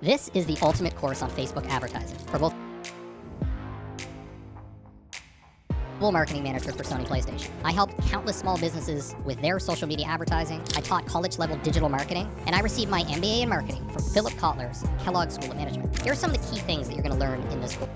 This is the ultimate course on Facebook advertising for both marketing managers for Sony PlayStation. I helped countless small businesses with their social media advertising. I taught college-level digital marketing, and I received my MBA in marketing from Philip Kotler's Kellogg School of Management. Here are some of the key things that you're going to learn in this course.